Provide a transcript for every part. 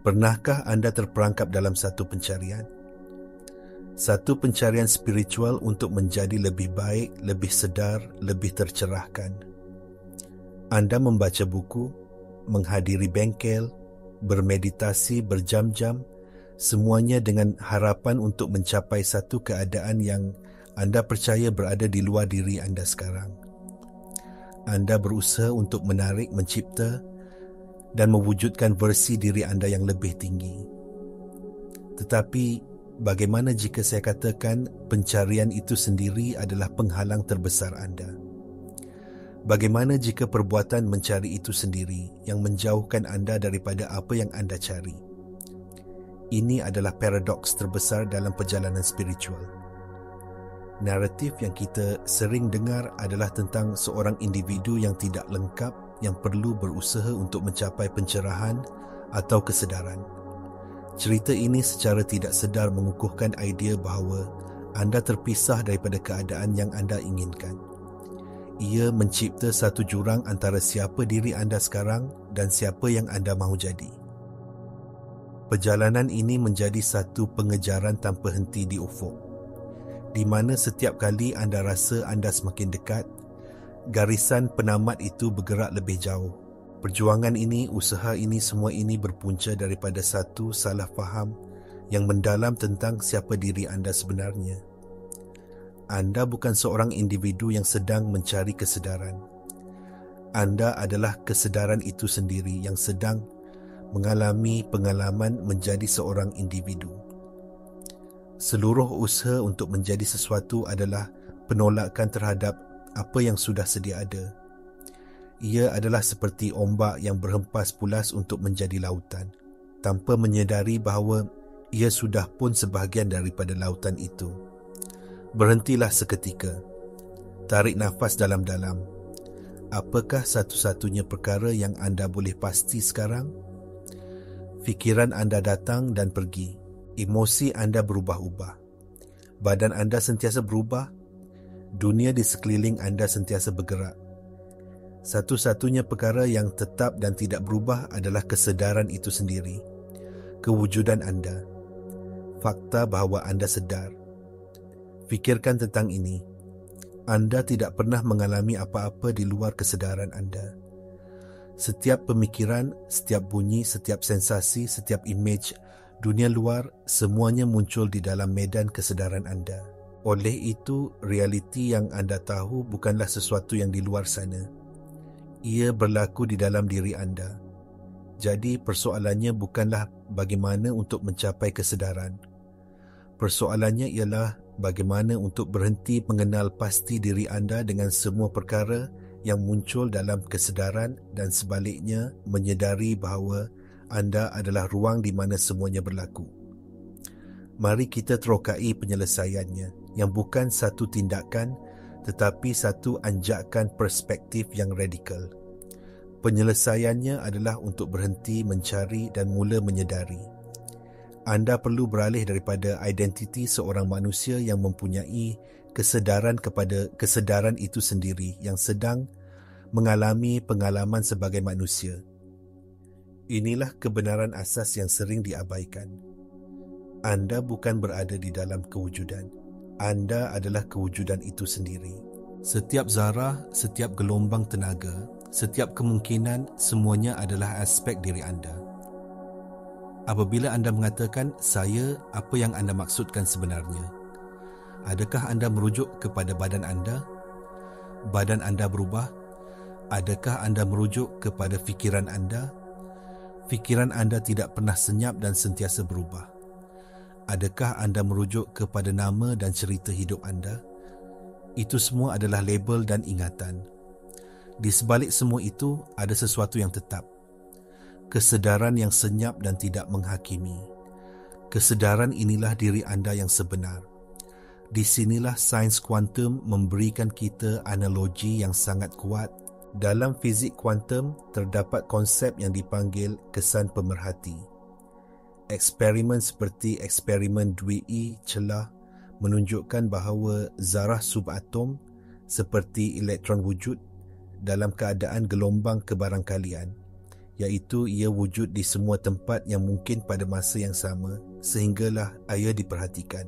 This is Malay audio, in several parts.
Pernahkah anda terperangkap dalam satu pencarian? Satu pencarian spiritual untuk menjadi lebih baik, lebih sedar, lebih tercerahkan. Anda membaca buku, menghadiri bengkel, bermeditasi berjam-jam, semuanya dengan harapan untuk mencapai satu keadaan yang anda percaya berada di luar diri anda sekarang. Anda berusaha untuk menarik, mencipta dan mewujudkan versi diri anda yang lebih tinggi. Tetapi, bagaimana jika saya katakan pencarian itu sendiri adalah penghalang terbesar anda? Bagaimana jika perbuatan mencari itu sendiri yang menjauhkan anda daripada apa yang anda cari? Ini adalah paradoks terbesar dalam perjalanan spiritual. Naratif yang kita sering dengar adalah tentang seorang individu yang tidak lengkap yang perlu berusaha untuk mencapai pencerahan atau kesedaran. Cerita ini secara tidak sedar mengukuhkan idea bahawa anda terpisah daripada keadaan yang anda inginkan. Ia mencipta satu jurang antara siapa diri anda sekarang dan siapa yang anda mahu jadi. Perjalanan ini menjadi satu pengejaran tanpa henti di ufuk, di mana setiap kali anda rasa anda semakin dekat, garisan penamat itu bergerak lebih jauh. Perjuangan ini, usaha ini, semua ini berpunca daripada satu salah faham yang mendalam tentang siapa diri anda sebenarnya. Anda bukan seorang individu yang sedang mencari kesedaran. Anda adalah kesedaran itu sendiri yang sedang mengalami pengalaman menjadi seorang individu. Seluruh usaha untuk menjadi sesuatu adalah penolakan terhadap apa yang sudah sedia ada. Ia adalah seperti ombak yang berhempas pulas untuk menjadi lautan, tanpa menyedari bahawa ia sudah pun sebahagian daripada lautan itu. Berhentilah seketika. Tarik nafas dalam-dalam. Apakah satu-satunya perkara yang anda boleh pasti sekarang? Fikiran anda datang dan pergi. Emosi anda berubah-ubah. Badan anda sentiasa berubah. Dunia di sekeliling anda sentiasa bergerak. Satu-satunya perkara yang tetap dan tidak berubah adalah kesedaran itu sendiri. Kewujudan anda. Fakta bahawa anda sedar. Fikirkan tentang ini. Anda tidak pernah mengalami apa-apa di luar kesedaran anda. Setiap pemikiran, setiap bunyi, setiap sensasi, setiap imej, dunia luar, semuanya muncul di dalam medan kesedaran anda. Oleh itu, realiti yang anda tahu bukanlah sesuatu yang di luar sana. Ia berlaku di dalam diri anda. Jadi, persoalannya bukanlah bagaimana untuk mencapai kesedaran. Persoalannya ialah bagaimana untuk berhenti mengenal pasti diri anda dengan semua perkara yang muncul dalam kesedaran dan sebaliknya menyedari bahawa anda adalah ruang di mana semuanya berlaku. Mari kita terokai penyelesaiannya, yang bukan satu tindakan tetapi satu anjakan perspektif yang radikal. Penyelesaiannya adalah untuk berhenti mencari dan mula menyedari. Anda perlu beralih daripada identiti seorang manusia yang mempunyai kesedaran kepada kesedaran itu sendiri yang sedang mengalami pengalaman sebagai manusia. Inilah kebenaran asas yang sering diabaikan. Anda bukan berada di dalam kewujudan. Anda adalah kewujudan itu sendiri. Setiap zarah, setiap gelombang tenaga, setiap kemungkinan, semuanya adalah aspek diri anda. Apabila anda mengatakan saya, apa yang anda maksudkan sebenarnya? Adakah anda merujuk kepada badan anda? Badan anda berubah? Adakah anda merujuk kepada fikiran anda? Fikiran anda tidak pernah senyap dan sentiasa berubah. Adakah anda merujuk kepada nama dan cerita hidup anda? Itu semua adalah label dan ingatan. Di sebalik semua itu, ada sesuatu yang tetap. Kesedaran yang senyap dan tidak menghakimi. Kesedaran inilah diri anda yang sebenar. Di sinilah sains kuantum memberikan kita analogi yang sangat kuat. Dalam fizik kuantum, terdapat konsep yang dipanggil kesan pemerhati. Eksperimen seperti eksperimen Dewey celah menunjukkan bahawa zarah subatom seperti elektron wujud dalam keadaan gelombang kebarangkalian iaitu ia wujud di semua tempat yang mungkin pada masa yang sama sehinggalah ia diperhatikan.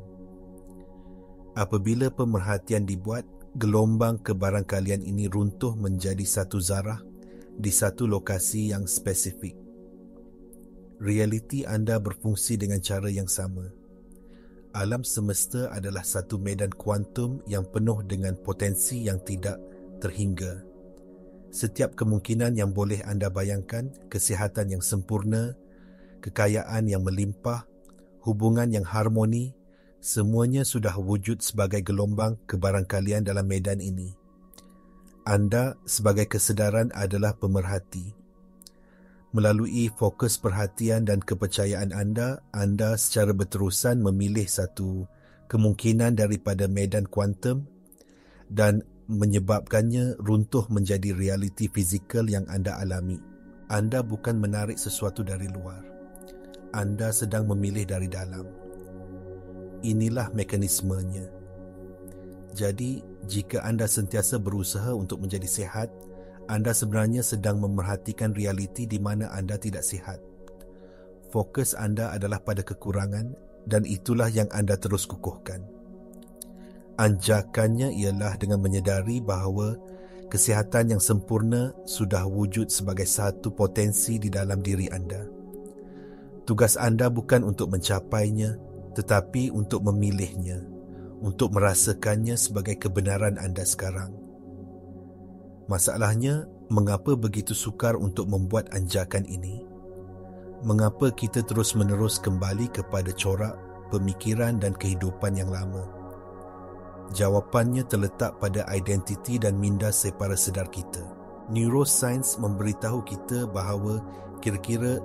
Apabila pemerhatian dibuat, gelombang kebarangkalian ini runtuh menjadi satu zarah di satu lokasi yang spesifik. Realiti anda berfungsi dengan cara yang sama. Alam semesta adalah satu medan kuantum yang penuh dengan potensi yang tidak terhingga. Setiap kemungkinan yang boleh anda bayangkan, kesihatan yang sempurna, kekayaan yang melimpah, hubungan yang harmoni, semuanya sudah wujud sebagai gelombang kebarangkalian dalam medan ini. Anda sebagai kesedaran adalah pemerhati. Melalui fokus perhatian dan kepercayaan anda secara berterusan memilih satu kemungkinan daripada medan kuantum dan menyebabkannya runtuh menjadi realiti fizikal yang anda alami. Anda bukan menarik sesuatu dari luar. Anda sedang memilih dari dalam. Inilah mekanismenya. Jadi, jika anda sentiasa berusaha untuk menjadi sihat, anda sebenarnya sedang memerhatikan realiti di mana anda tidak sihat. Fokus anda adalah pada kekurangan dan itulah yang anda terus kukuhkan. Anjakannya ialah dengan menyedari bahawa kesihatan yang sempurna sudah wujud sebagai satu potensi di dalam diri anda. Tugas anda bukan untuk mencapainya, tetapi untuk memilihnya, untuk merasakannya sebagai kebenaran anda sekarang. Masalahnya, mengapa begitu sukar untuk membuat anjakan ini? Mengapa kita terus-menerus kembali kepada corak, pemikiran dan kehidupan yang lama? Jawapannya terletak pada identiti dan minda separa sedar kita. Neuroscience memberitahu kita bahawa kira-kira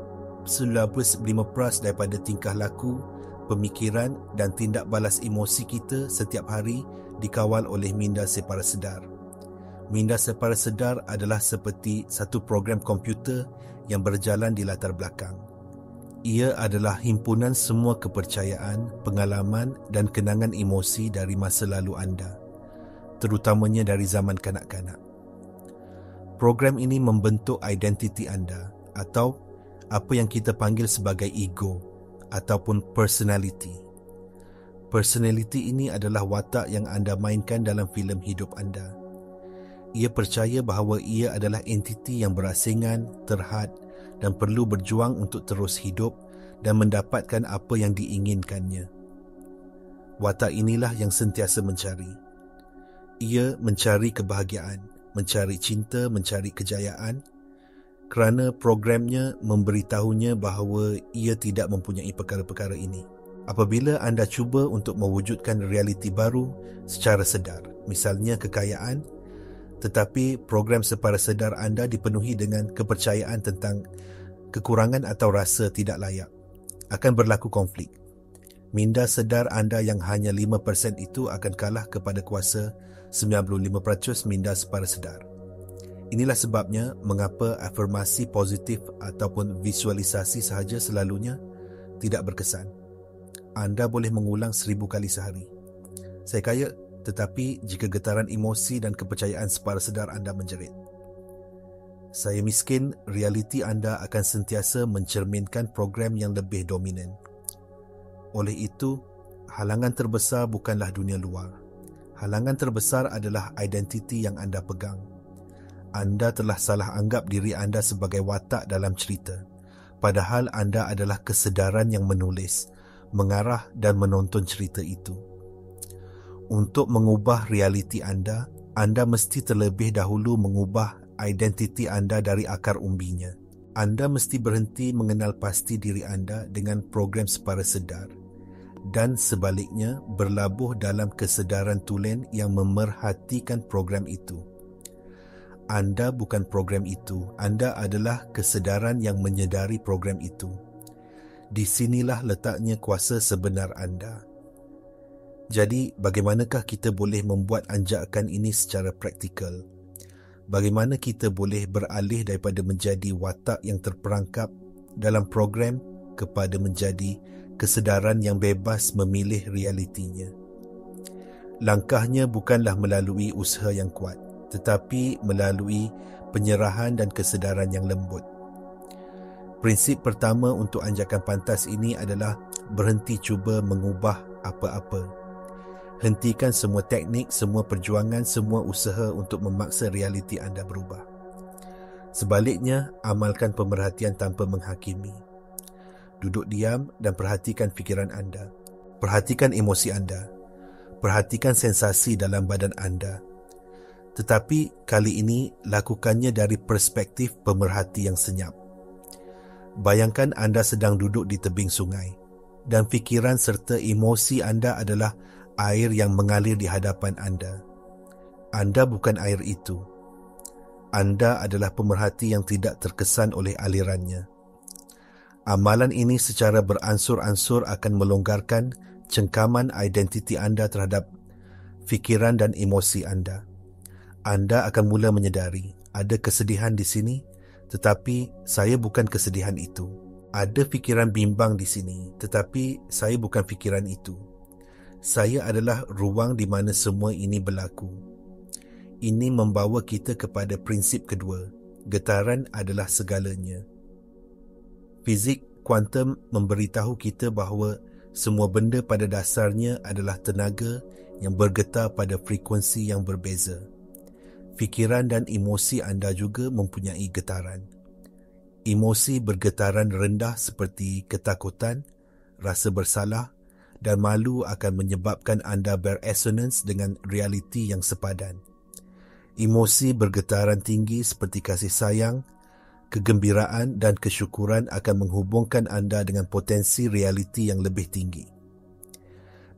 95% daripada tingkah laku, pemikiran dan tindak balas emosi kita setiap hari dikawal oleh minda separa sedar. Minda separa sedar adalah seperti satu program komputer yang berjalan di latar belakang. Ia adalah himpunan semua kepercayaan, pengalaman dan kenangan emosi dari masa lalu anda, terutamanya dari zaman kanak-kanak. Program ini membentuk identiti anda atau apa yang kita panggil sebagai ego ataupun personality. Personality ini adalah watak yang anda mainkan dalam filem hidup anda. Ia percaya bahawa ia adalah entiti yang berasingan, terhad dan perlu berjuang untuk terus hidup dan mendapatkan apa yang diinginkannya. Watak inilah yang sentiasa mencari. Ia mencari kebahagiaan, mencari cinta, mencari kejayaan, kerana programnya memberitahunya bahawa ia tidak mempunyai perkara-perkara ini. Apabila anda cuba untuk mewujudkan realiti baru secara sedar, misalnya kekayaan, tetapi program separa sedar anda dipenuhi dengan kepercayaan tentang kekurangan atau rasa tidak layak, akan berlaku konflik. Minda sedar anda yang hanya 5% itu akan kalah kepada kuasa 95% minda separa sedar. Inilah sebabnya mengapa afirmasi positif ataupun visualisasi sahaja selalunya tidak berkesan. Anda boleh mengulang 1000 kali sehari. Saya kaya, tetapi jika getaran emosi dan kepercayaan separa sedar anda menjerit. Saya miskin, realiti anda akan sentiasa mencerminkan program yang lebih dominan. Oleh itu, halangan terbesar bukanlah dunia luar. Halangan terbesar adalah identiti yang anda pegang. Anda telah salah anggap diri anda sebagai watak dalam cerita, padahal anda adalah kesedaran yang menulis, mengarah dan menonton cerita itu. Untuk mengubah realiti anda mesti terlebih dahulu mengubah identiti anda dari akar umbinya. Anda mesti berhenti mengenal pasti diri anda dengan program separa sedar dan sebaliknya berlabuh dalam kesedaran tulen yang memerhatikan program itu. Anda bukan program itu, anda adalah kesedaran yang menyedari program itu. Di sinilah letaknya kuasa sebenar anda. Jadi, bagaimanakah kita boleh membuat anjakan ini secara praktikal? Bagaimana kita boleh beralih daripada menjadi watak yang terperangkap dalam program kepada menjadi kesedaran yang bebas memilih realitinya? Langkahnya bukanlah melalui usaha yang kuat, tetapi melalui penyerahan dan kesedaran yang lembut. Prinsip pertama untuk anjakan pantas ini adalah berhenti cuba mengubah apa-apa. Hentikan semua teknik, semua perjuangan, semua usaha untuk memaksa realiti anda berubah. Sebaliknya, amalkan pemerhatian tanpa menghakimi. Duduk diam dan perhatikan fikiran anda. Perhatikan emosi anda. Perhatikan sensasi dalam badan anda. Tetapi kali ini, lakukannya dari perspektif pemerhati yang senyap. Bayangkan anda sedang duduk di tebing sungai dan fikiran serta emosi anda adalah air yang mengalir di hadapan anda. Anda bukan air itu. Anda adalah pemerhati yang tidak terkesan oleh alirannya. Amalan ini secara beransur-ansur akan melonggarkan cengkaman identiti anda terhadap fikiran dan emosi anda. Anda akan mula menyedari, ada kesedihan di sini, tetapi saya bukan kesedihan itu. Ada fikiran bimbang di sini, tetapi saya bukan fikiran itu. Saya adalah ruang di mana semua ini berlaku. Ini membawa kita kepada prinsip kedua. Getaran adalah segalanya. Fizik kuantum memberitahu kita bahawa semua benda pada dasarnya adalah tenaga yang bergetar pada frekuensi yang berbeza. Fikiran dan emosi anda juga mempunyai getaran. Emosi bergetaran rendah seperti ketakutan, rasa bersalah dan malu akan menyebabkan anda beresonans dengan realiti yang sepadan. Emosi bergetaran tinggi seperti kasih sayang, kegembiraan dan kesyukuran akan menghubungkan anda dengan potensi realiti yang lebih tinggi.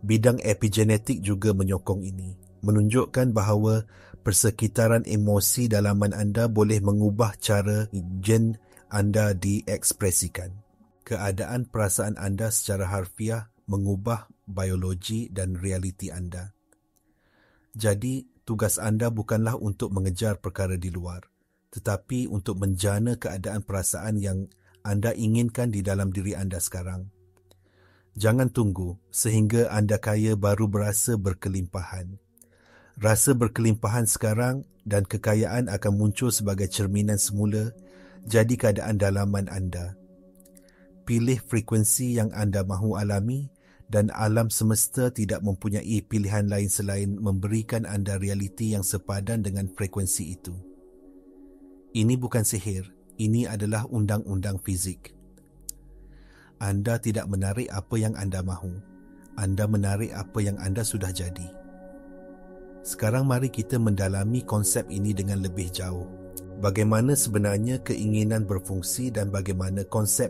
Bidang epigenetik juga menyokong ini, menunjukkan bahawa persekitaran emosi dalaman anda boleh mengubah cara gen anda diekspresikan. Keadaan perasaan anda secara harfiah mengubah biologi dan realiti anda. Jadi, tugas anda bukanlah untuk mengejar perkara di luar, tetapi untuk menjana keadaan perasaan yang anda inginkan di dalam diri anda sekarang. Jangan tunggu sehingga anda kaya baru berasa berkelimpahan. Rasa berkelimpahan sekarang dan kekayaan akan muncul sebagai cerminan semula jadi keadaan dalaman anda. Pilih frekuensi yang anda mahu alami dan alam semesta tidak mempunyai pilihan lain selain memberikan anda realiti yang sepadan dengan frekuensi itu. Ini bukan sihir, ini adalah undang-undang fizik. Anda tidak menarik apa yang anda mahu. Anda menarik apa yang anda sudah jadi. Sekarang mari kita mendalami konsep ini dengan lebih jauh. Bagaimana sebenarnya keinginan berfungsi dan bagaimana konsep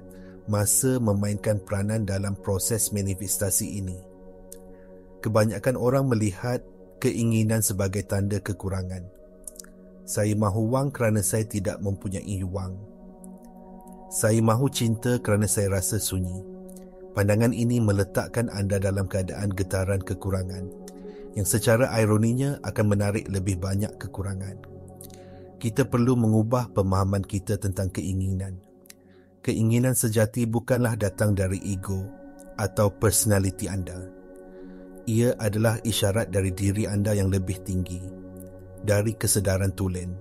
masa memainkan peranan dalam proses manifestasi ini. Kebanyakan orang melihat keinginan sebagai tanda kekurangan. Saya mahu wang kerana saya tidak mempunyai wang. Saya mahu cinta kerana saya rasa sunyi. Pandangan ini meletakkan anda dalam keadaan getaran kekurangan, yang secara ironinya akan menarik lebih banyak kekurangan. Kita perlu mengubah pemahaman kita tentang keinginan. Keinginan sejati bukanlah datang dari ego atau personaliti anda. Ia adalah isyarat dari diri anda yang lebih tinggi, dari kesedaran tulen.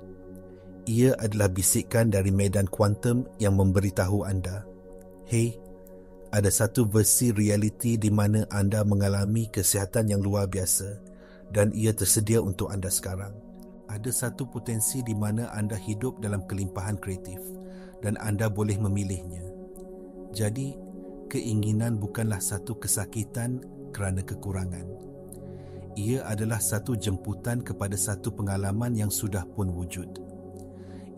Ia adalah bisikan dari medan kuantum yang memberitahu anda, "Hei, ada satu versi realiti di mana anda mengalami kesihatan yang luar biasa dan ia tersedia untuk anda sekarang. Ada satu potensi di mana anda hidup dalam kelimpahan kreatif dan anda boleh memilihnya. Jadi, keinginan bukanlah satu kesakitan kerana kekurangan. Ia adalah satu jemputan kepada satu pengalaman yang sudah pun wujud.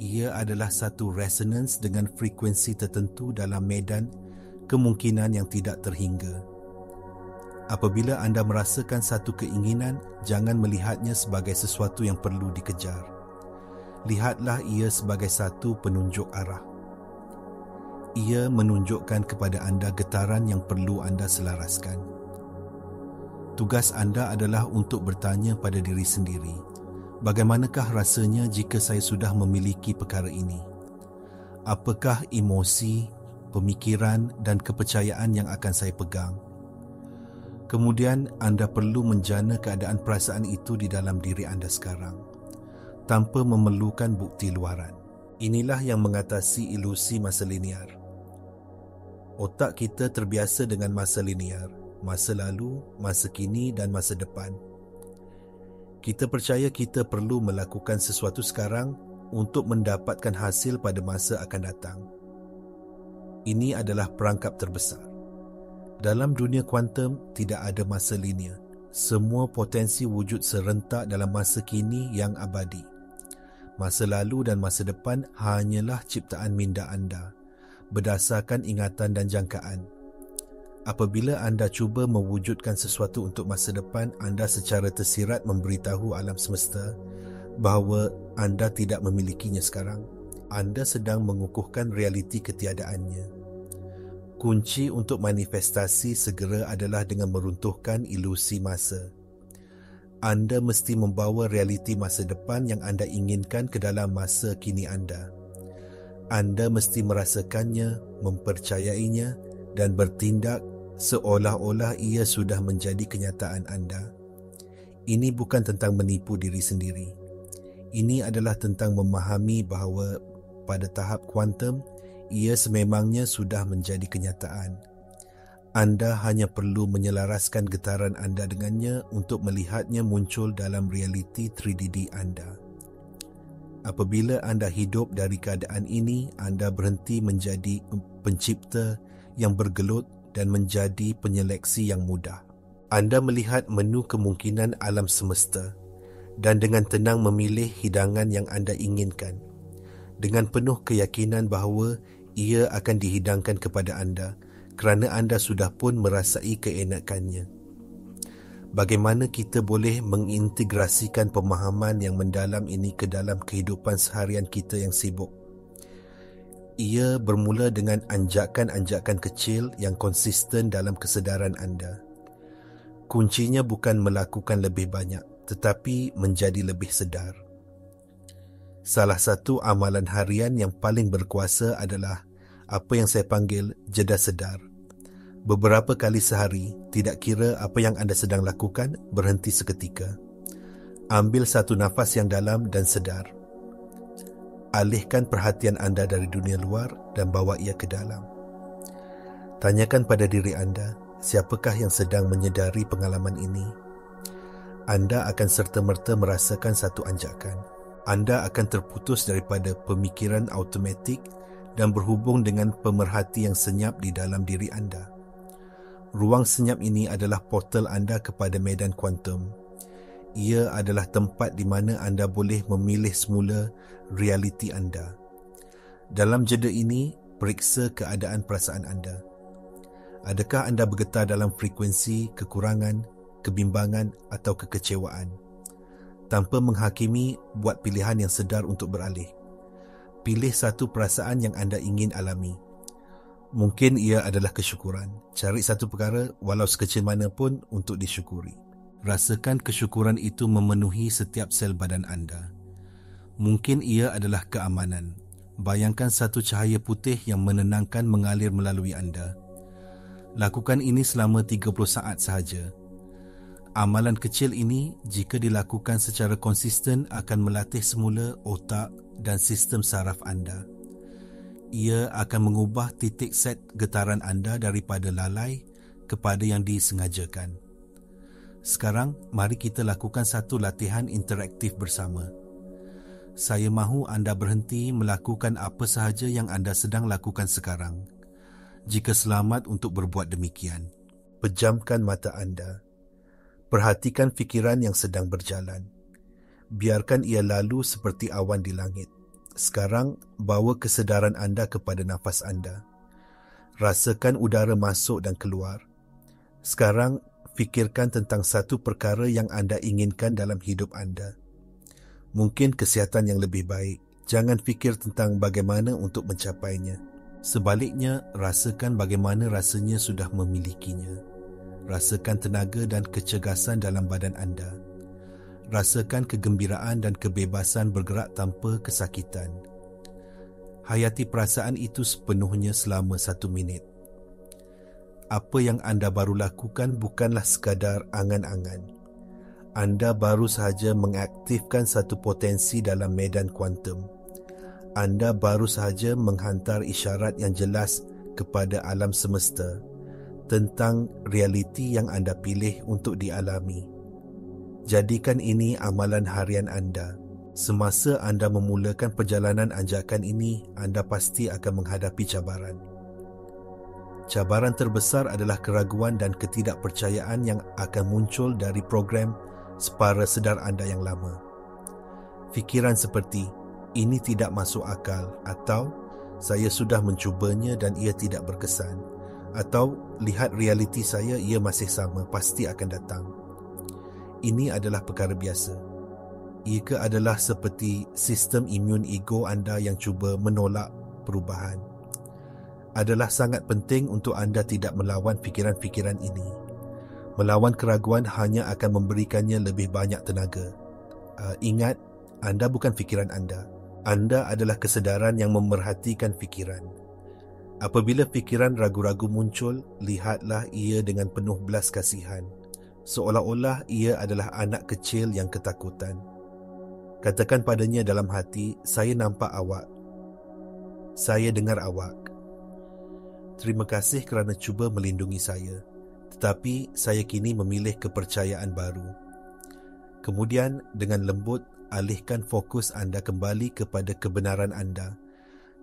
Ia adalah satu resonans dengan frekuensi tertentu dalam medan kemungkinan yang tidak terhingga. Apabila anda merasakan satu keinginan, jangan melihatnya sebagai sesuatu yang perlu dikejar. Lihatlah ia sebagai satu penunjuk arah. Ia menunjukkan kepada anda getaran yang perlu anda selaraskan. Tugas anda adalah untuk bertanya pada diri sendiri, bagaimanakah rasanya jika saya sudah memiliki perkara ini? Apakah emosi, pemikiran dan kepercayaan yang akan saya pegang? Kemudian anda perlu menjana keadaan perasaan itu di dalam diri anda sekarang, tanpa memerlukan bukti luaran. Inilah yang mengatasi ilusi masa linear. Otak kita terbiasa dengan masa linear, masa lalu, masa kini dan masa depan. Kita percaya kita perlu melakukan sesuatu sekarang untuk mendapatkan hasil pada masa akan datang. Ini adalah perangkap terbesar. Dalam dunia kuantum, tidak ada masa linear. Semua potensi wujud serentak dalam masa kini yang abadi. Masa lalu dan masa depan hanyalah ciptaan minda anda, berdasarkan ingatan dan jangkaan. Apabila anda cuba mewujudkan sesuatu untuk masa depan, anda secara tersirat memberitahu alam semesta bahawa anda tidak memilikinya sekarang. Anda sedang mengukuhkan realiti ketiadaannya. Kunci untuk manifestasi segera adalah dengan meruntuhkan ilusi masa. Anda mesti membawa realiti masa depan yang anda inginkan ke dalam masa kini anda. Anda mesti merasakannya, mempercayainya dan bertindak seolah-olah ia sudah menjadi kenyataan anda. Ini bukan tentang menipu diri sendiri. Ini adalah tentang memahami bahawa pada tahap kuantum, ia sememangnya sudah menjadi kenyataan. Anda hanya perlu menyelaraskan getaran anda dengannya untuk melihatnya muncul dalam realiti 3D anda. Apabila anda hidup dari keadaan ini, anda berhenti menjadi pencipta yang bergelut dan menjadi penyeleksi yang mudah. Anda melihat menu kemungkinan alam semesta dan dengan tenang memilih hidangan yang anda inginkan, dengan penuh keyakinan bahawa ia akan dihidangkan kepada anda kerana anda sudah pun merasai keenakannya. Bagaimana kita boleh mengintegrasikan pemahaman yang mendalam ini ke dalam kehidupan seharian kita yang sibuk? Ia bermula dengan anjakan-anjakan kecil yang konsisten dalam kesedaran anda. Kuncinya bukan melakukan lebih banyak, tetapi menjadi lebih sedar. Salah satu amalan harian yang paling berkuasa adalah apa yang saya panggil jeda sedar. Beberapa kali sehari, tidak kira apa yang anda sedang lakukan, berhenti seketika. Ambil satu nafas yang dalam dan sedar. Alihkan perhatian anda dari dunia luar dan bawa ia ke dalam. Tanyakan pada diri anda, siapakah yang sedang menyedari pengalaman ini? Anda akan serta-merta merasakan satu anjakan. Anda akan terputus daripada pemikiran automatik dan berhubung dengan pemerhati yang senyap di dalam diri anda. Ruang senyap ini adalah portal anda kepada medan kuantum. Ia adalah tempat di mana anda boleh memilih semula realiti anda. Dalam jeda ini, periksa keadaan perasaan anda. Adakah anda bergetar dalam frekuensi kekurangan, kebimbangan atau kekecewaan? Tanpa menghakimi, buat pilihan yang sedar untuk beralih. Pilih satu perasaan yang anda ingin alami. Mungkin ia adalah kesyukuran. Cari satu perkara, walau sekecil mana pun, untuk disyukuri. Rasakan kesyukuran itu memenuhi setiap sel badan anda. Mungkin ia adalah keamanan. Bayangkan satu cahaya putih yang menenangkan mengalir melalui anda. Lakukan ini selama 30 saat sahaja. Amalan kecil ini, jika dilakukan secara konsisten, akan melatih semula otak dan sistem saraf anda. Ia akan mengubah titik set getaran anda daripada lalai kepada yang disengajakan. Sekarang, mari kita lakukan satu latihan interaktif bersama. Saya mahu anda berhenti melakukan apa sahaja yang anda sedang lakukan sekarang. Jika selamat untuk berbuat demikian, pejamkan mata anda. Perhatikan fikiran yang sedang berjalan. Biarkan ia lalu seperti awan di langit. Sekarang, bawa kesedaran anda kepada nafas anda. Rasakan udara masuk dan keluar. Sekarang, fikirkan tentang satu perkara yang anda inginkan dalam hidup anda. Mungkin kesihatan yang lebih baik. Jangan fikir tentang bagaimana untuk mencapainya. Sebaliknya, rasakan bagaimana rasanya sudah memilikinya. Rasakan tenaga dan kecergasan dalam badan anda. Rasakan kegembiraan dan kebebasan bergerak tanpa kesakitan. Hayati perasaan itu sepenuhnya selama 1 minit. Apa yang anda baru lakukan bukanlah sekadar angan-angan. Anda baru sahaja mengaktifkan satu potensi dalam medan kuantum. Anda baru sahaja menghantar isyarat yang jelas kepada alam semesta tentang realiti yang anda pilih untuk dialami. Jadikan ini amalan harian anda. Semasa anda memulakan perjalanan anjakan ini, anda pasti akan menghadapi cabaran. Cabaran terbesar adalah keraguan dan ketidakpercayaan yang akan muncul dari program separa sedar anda yang lama. Fikiran seperti, ini tidak masuk akal, atau saya sudah mencubanya dan ia tidak berkesan, atau lihat realiti saya, ia masih sama, pasti akan datang. Ini adalah perkara biasa. Ia adalah seperti sistem imun ego anda yang cuba menolak perubahan. Adalah sangat penting untuk anda tidak melawan fikiran-fikiran ini. Melawan keraguan hanya akan memberikannya lebih banyak tenaga. Ingat, anda bukan fikiran anda. Anda adalah kesedaran yang memerhatikan fikiran. Apabila fikiran ragu-ragu muncul, lihatlah ia dengan penuh belas kasihan, seolah-olah ia adalah anak kecil yang ketakutan. Katakan padanya dalam hati, saya nampak awak. Saya dengar awak. Terima kasih kerana cuba melindungi saya. Tetapi saya kini memilih kepercayaan baru. Kemudian dengan lembut, alihkan fokus anda kembali kepada kebenaran anda,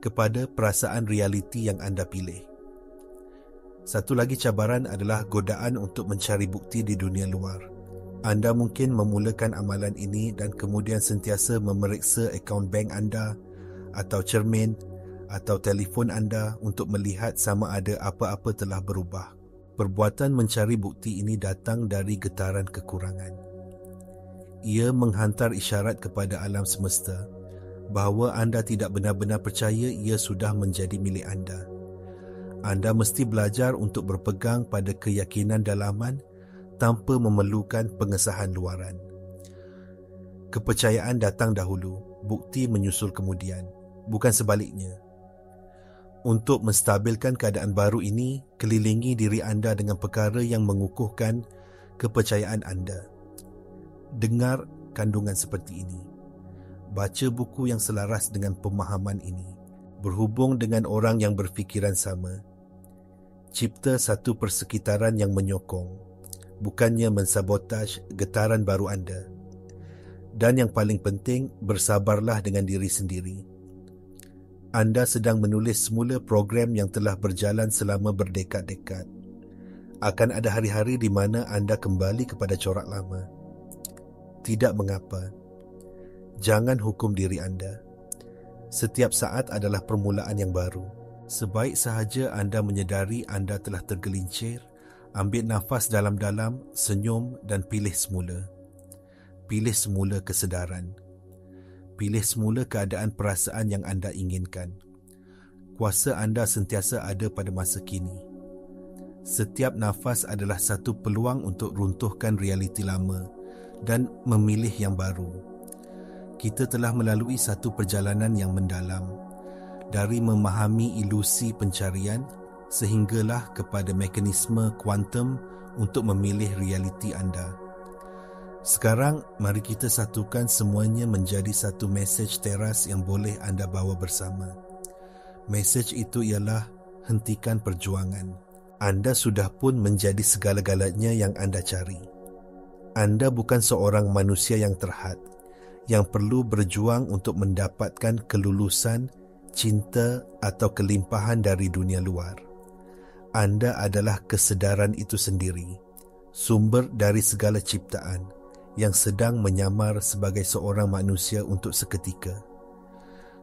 kepada perasaan realiti yang anda pilih. Satu lagi cabaran adalah godaan untuk mencari bukti di dunia luar. Anda mungkin memulakan amalan ini dan kemudian sentiasa memeriksa akaun bank anda atau cermin atau telefon anda untuk melihat sama ada apa-apa telah berubah. Perbuatan mencari bukti ini datang dari getaran kekurangan. Ia menghantar isyarat kepada alam semesta bahawa anda tidak benar-benar percaya ia sudah menjadi milik anda. Anda mesti belajar untuk berpegang pada keyakinan dalaman tanpa memerlukan pengesahan luaran. Kepercayaan datang dahulu, bukti menyusul kemudian, bukan sebaliknya. Untuk menstabilkan keadaan baru ini, kelilingi diri anda dengan perkara yang mengukuhkan kepercayaan anda. Dengar kandungan seperti ini. Baca buku yang selaras dengan pemahaman ini. Berhubung dengan orang yang berfikiran sama. Cipta satu persekitaran yang menyokong, bukannya mensabotaj getaran baru anda. Dan yang paling penting, bersabarlah dengan diri sendiri. Anda sedang menulis semula program yang telah berjalan selama berdekad-dekad. Akan ada hari-hari di mana anda kembali kepada corak lama. Tidak mengapa. Jangan hukum diri anda. Setiap saat adalah permulaan yang baru. Sebaik sahaja anda menyedari anda telah tergelincir, ambil nafas dalam-dalam, senyum dan pilih semula. Pilih semula kesedaran. Pilih semula keadaan perasaan yang anda inginkan. Kuasa anda sentiasa ada pada masa kini. Setiap nafas adalah satu peluang untuk runtuhkan realiti lama dan memilih yang baru. Kita telah melalui satu perjalanan yang mendalam, dari memahami ilusi pencarian sehinggalah kepada mekanisme kuantum untuk memilih realiti anda. Sekarang, mari kita satukan semuanya menjadi satu mesej teras yang boleh anda bawa bersama. Mesej itu ialah, hentikan perjuangan. Anda sudah pun menjadi segala-galanya yang anda cari. Anda bukan seorang manusia yang terhad, yang perlu berjuang untuk mendapatkan kelulusan, cinta atau kelimpahan dari dunia luar. Anda adalah kesedaran itu sendiri, sumber dari segala ciptaan yang sedang menyamar sebagai seorang manusia untuk seketika.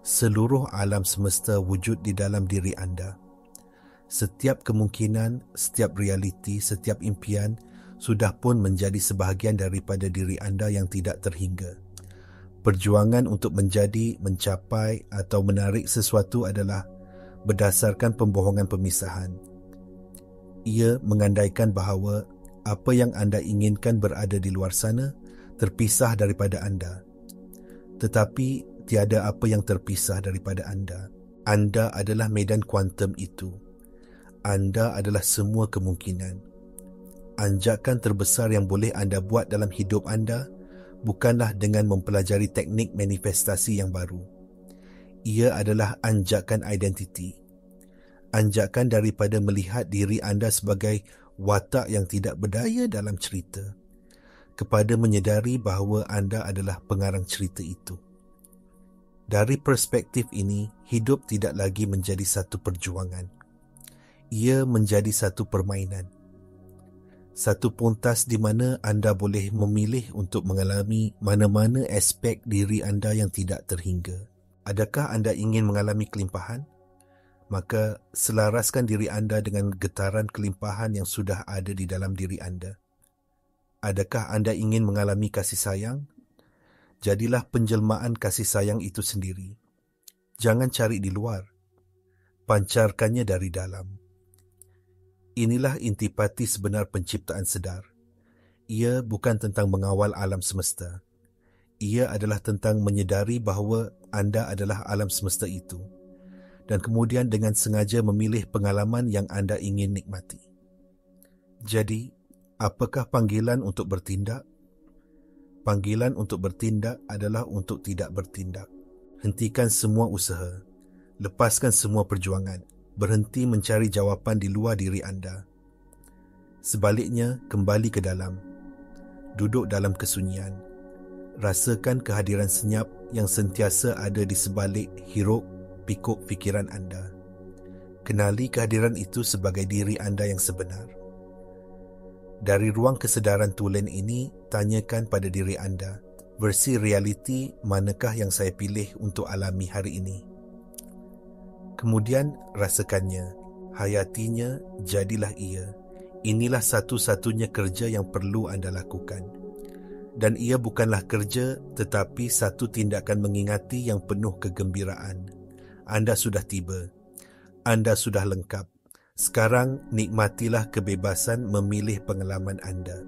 Seluruh alam semesta wujud di dalam diri anda. Setiap kemungkinan, setiap realiti, setiap impian sudah pun menjadi sebahagian daripada diri anda yang tidak terhingga. Perjuangan untuk menjadi, mencapai atau menarik sesuatu adalah berdasarkan pembohongan pemisahan. Ia mengandaikan bahawa apa yang anda inginkan berada di luar sana terpisah daripada anda. Tetapi tiada apa yang terpisah daripada anda. Anda adalah medan kuantum itu. Anda adalah semua kemungkinan. Anjakan terbesar yang boleh anda buat dalam hidup anda bukanlah dengan mempelajari teknik manifestasi yang baru. Ia adalah anjakan identiti. Anjakan daripada melihat diri anda sebagai watak yang tidak berdaya dalam cerita, kepada menyedari bahawa anda adalah pengarang cerita itu. Dari perspektif ini, hidup tidak lagi menjadi satu perjuangan. Ia menjadi satu permainan. Satu pentas di mana anda boleh memilih untuk mengalami mana-mana aspek diri anda yang tidak terhingga. Adakah anda ingin mengalami kelimpahan? Maka selaraskan diri anda dengan getaran kelimpahan yang sudah ada di dalam diri anda. Adakah anda ingin mengalami kasih sayang? Jadilah penjelmaan kasih sayang itu sendiri. Jangan cari di luar. Pancarkannya dari dalam. Inilah intipati sebenar penciptaan sedar. Ia bukan tentang mengawal alam semesta. Ia adalah tentang menyedari bahawa anda adalah alam semesta itu. Dan kemudian dengan sengaja memilih pengalaman yang anda ingin nikmati. Jadi, apakah panggilan untuk bertindak? Panggilan untuk bertindak adalah untuk tidak bertindak. Hentikan semua usaha. Lepaskan semua perjuangan. Berhenti mencari jawapan di luar diri anda. Sebaliknya, kembali ke dalam. Duduk dalam kesunyian. Rasakan kehadiran senyap yang sentiasa ada di sebalik hiruk pikuk fikiran anda. Kenali kehadiran itu sebagai diri anda yang sebenar. Dari ruang kesedaran tulen ini, tanyakan pada diri anda, versi realiti manakah yang saya pilih untuk alami hari ini? Kemudian rasakannya, hayatinya, jadilah ia. Inilah satu-satunya kerja yang perlu anda lakukan. Dan ia bukanlah kerja, tetapi satu tindakan mengingati yang penuh kegembiraan. Anda sudah tiba. Anda sudah lengkap. Sekarang nikmatilah kebebasan memilih pengalaman anda.